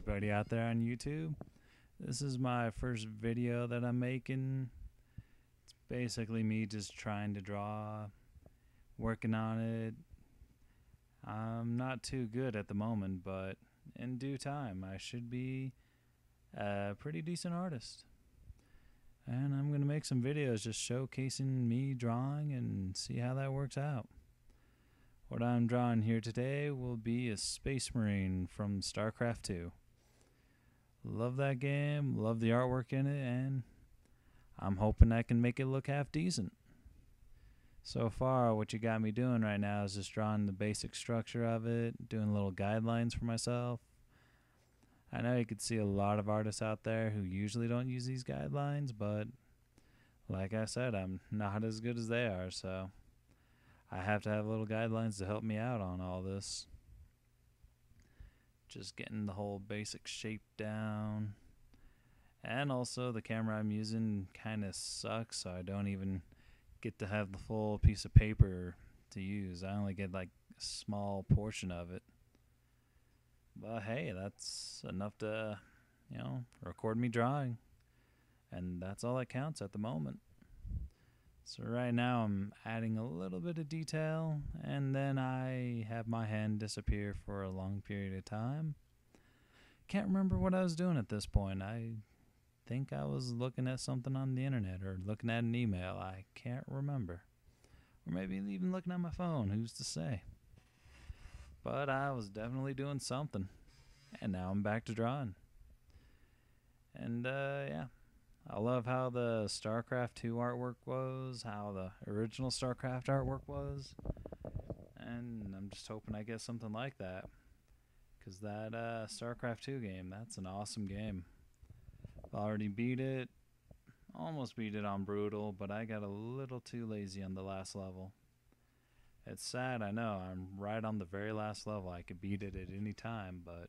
everybody out there on YouTube. This is my first video that I'm making. It's basically me just trying to draw, working on it. I'm not too good at the moment, but in due time I should be a pretty decent artist. And I'm going to make some videos just showcasing me drawing and see how that works out. What I'm drawing here today will be a Space Marine from StarCraft 2. Love that game, love the artwork in it, and I'm hoping I can make it look half decent. So far, what you got me doing right now is just drawing the basic structure of it, doing little guidelines for myself. I know you could see a lot of artists out there who usually don't use these guidelines, but like I said, I'm not as good as they are, so I have to have little guidelines to help me out on all this. Just getting the whole basic shape down. And also the camera I'm using kind of sucks, so I don't even get to have the full piece of paper to use. I only get like a small portion of it. But hey, that's enough to, record me drawing. And that's all that counts at the moment. So right now I'm adding a little bit of detail, and then I have my hand disappear for a long period of time. Can't remember what I was doing at this point. I think I was looking at something on the internet or looking at an email. I can't remember. Or maybe even looking at my phone, who's to say. But I was definitely doing something. And now I'm back to drawing. And yeah. I love how the StarCraft 2 artwork was, how the original StarCraft artwork was, and I'm just hoping I get something like that, because that StarCraft 2 game, that's an awesome game. I've already beat it, almost beat it on Brutal, but I got a little too lazy on the last level. It's sad, I know, I'm right on the very last level. I could beat it at any time, but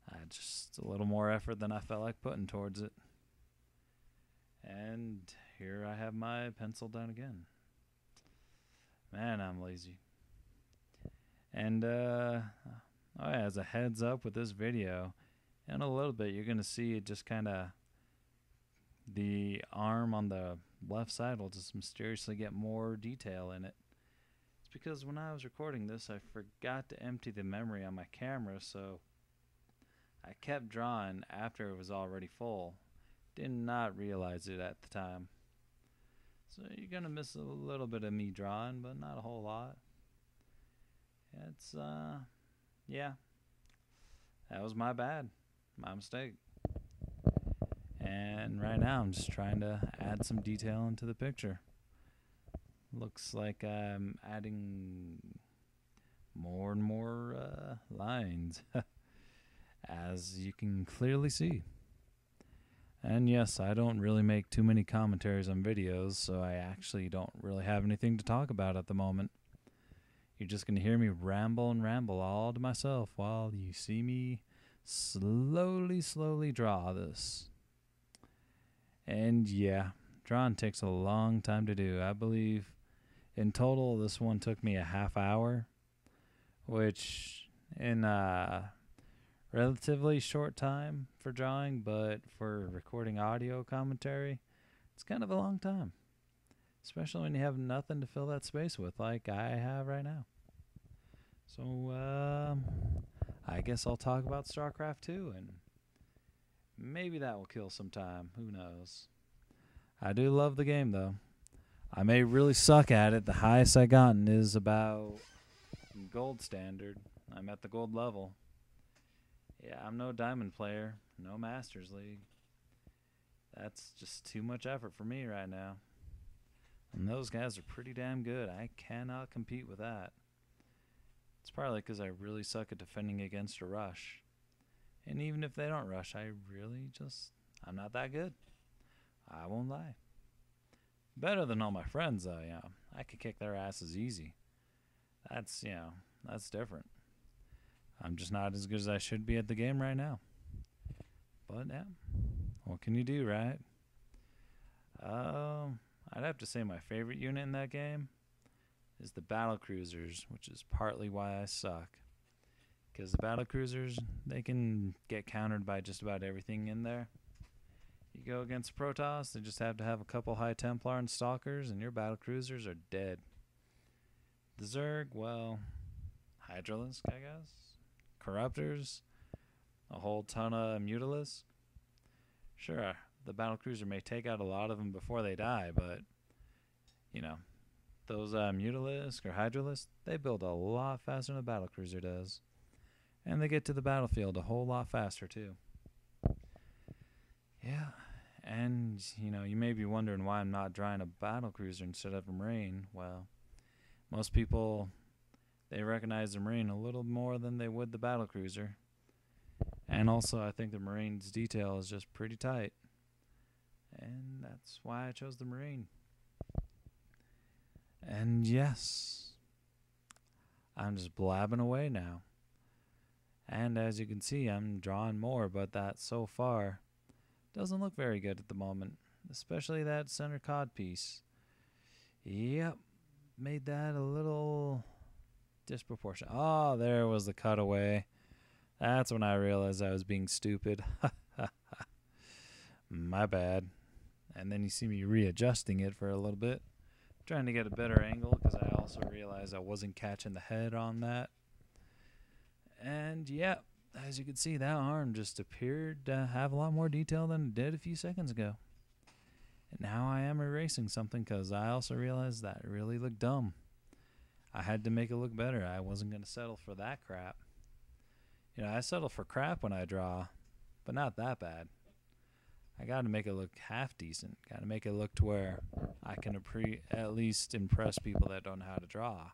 I had just a little more effort than I felt like putting towards it. And here I have my pencil done again. Man, I'm lazy. And as a heads up with this video, in a little bit you're going to see it just kind of, the arm on the left side will just mysteriously get more detail in it. It's because when I was recording this, I forgot to empty the memory on my camera, so I kept drawing after it was already full. Did not realize it at the time. So you're gonna miss a little bit of me drawing, but not a whole lot. It's yeah. That was my bad. My mistake. And right now I'm just trying to add some detail into the picture. Looks like I'm adding more and more lines, as you can clearly see. And yes, I don't really make too many commentaries on videos, so I actually don't really have anything to talk about at the moment. You're just going to hear me ramble and ramble all to myself while you see me slowly draw this. And yeah, drawing takes a long time to do. I believe in total this one took me a half hour, which in relatively short time for drawing, but for recording audio commentary, it's kind of a long time, especially when you have nothing to fill that space with like I have right now. So I guess I'll talk about StarCraft 2, and maybe that will kill some time, who knows. I do love the game though. I may really suck at it. The highest I gotten is about gold standard. I'm at the gold level. Yeah, I'm no diamond player, no Masters League. That's just too much effort for me right now. And those guys are pretty damn good. I cannot compete with that. It's probably because I really suck at defending against a rush. And even if they don't rush, I'm not that good. I won't lie. Better than all my friends though, I could kick their asses easy. That's different. I'm just not as good as I should be at the game right now. But yeah, what can you do, right? I'd have to say my favorite unit in that game is the battle cruisers, which is partly why I suck. Because the battle cruisers, they can get countered by just about everything in there. You go against Protoss, they just have to have a couple High Templar and Stalkers, and your battle cruisers are dead. The Zerg, well, Hydralisk, I guess. Corruptors, a whole ton of Mutalisks. Sure, the battle cruiser may take out a lot of them before they die, but, you know, those Mutalisks or Hydralisks, they build a lot faster than a battle cruiser does. And they get to the battlefield a whole lot faster, too. Yeah, and, you know, you may be wondering why I'm not drawing a battle cruiser instead of a Marine. Well, most people, they recognize the Marine a little more than they would the battle cruiser. And also, I think the Marine's detail is just pretty tight. And that's why I chose the Marine. And yes, I'm just blabbing away now. And as you can see, I'm drawing more, but that so far doesn't look very good at the moment. Especially that center cod piece. Yep, made that a little disproportionate. Oh, there was the cutaway. That's when I realized I was being stupid. My bad. And then you see me readjusting it for a little bit. Trying to get a better angle because I also realized I wasn't catching the head on that. And yeah, as you can see, that arm just appeared to have a lot more detail than it did a few seconds ago. And now I am erasing something because I also realized that it really looked dumb. I had to make it look better. I wasn't going to settle for that crap. You know, I settle for crap when I draw, but not that bad. I got to make it look half decent. Got to make it look to where I can at least impress people that don't know how to draw.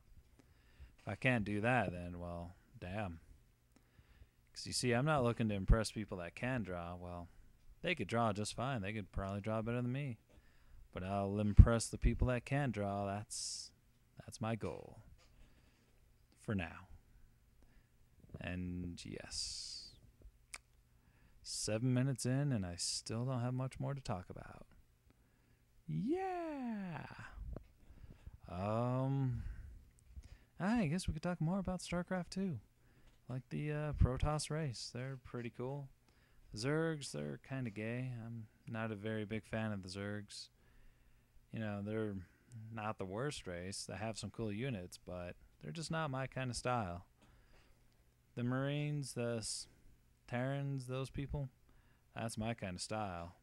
If I can't do that, then, well, damn. Because you see, I'm not looking to impress people that can draw. Well, they could draw just fine. They could probably draw better than me. But I'll impress the people that can draw. That's my goal. For now. And yes. 7 minutes in, and I still don't have much more to talk about. Yeah! I guess we could talk more about StarCraft 2. Like the Protoss race. They're pretty cool. Zergs, they're kind of gay. I'm not a very big fan of the Zergs. You know, they're not the worst race. They have some cool units, but they're just not my kind of style. The Marines, the Terrans, those people, that's my kind of style.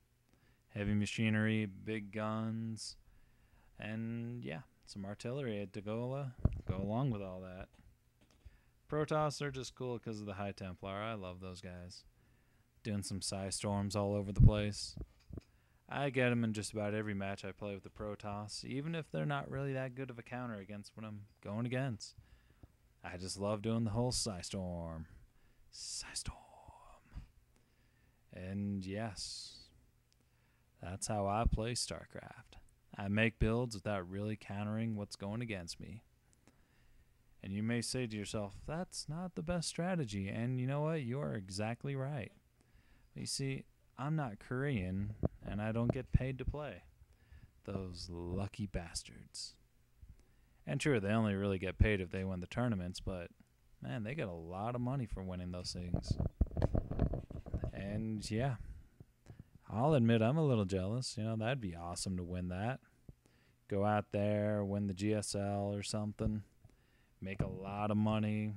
Heavy machinery, big guns, and yeah, some artillery to go along with all that. Protoss are just cool because of the High Templar. I love those guys. Doing some Psy Storms all over the place. I get them in just about every match I play with the Protoss, even if they're not really that good of a counter against what I'm going against. I just love doing the whole Psy Storm. Psy Storm. And yes, that's how I play StarCraft. I make builds without really countering what's going against me. And you may say to yourself, that's not the best strategy. And you know what? You're exactly right. But you see, I'm not Korean, and I don't get paid to play. Those lucky bastards. And sure, they only really get paid if they win the tournaments, but man, they get a lot of money for winning those things. And yeah, I'll admit I'm a little jealous. You know, that'd be awesome to win that. Go out there, win the GSL or something. Make a lot of money.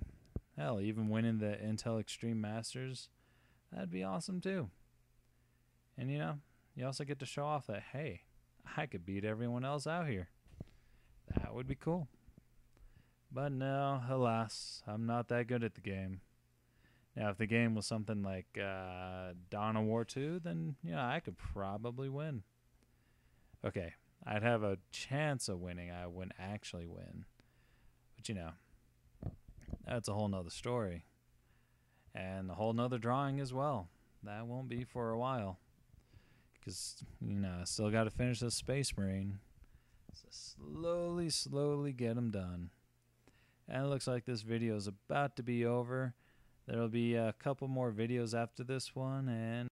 Hell, even winning the Intel Extreme Masters, that'd be awesome too. And you know, you also get to show off that, hey, I could beat everyone else out here. That would be cool. But no, alas, I'm not that good at the game. Now, if the game was something like Dawn of War 2, then, you know, I could probably win. Okay, I'd have a chance of winning. I wouldn't actually win. But, you know, that's a whole nother story. And a whole nother drawing as well. That won't be for a while. Because, you know, I still got to finish this Space Marine. So slowly get them done. And it looks like this video is about to be over. There'll be a couple more videos after this one, and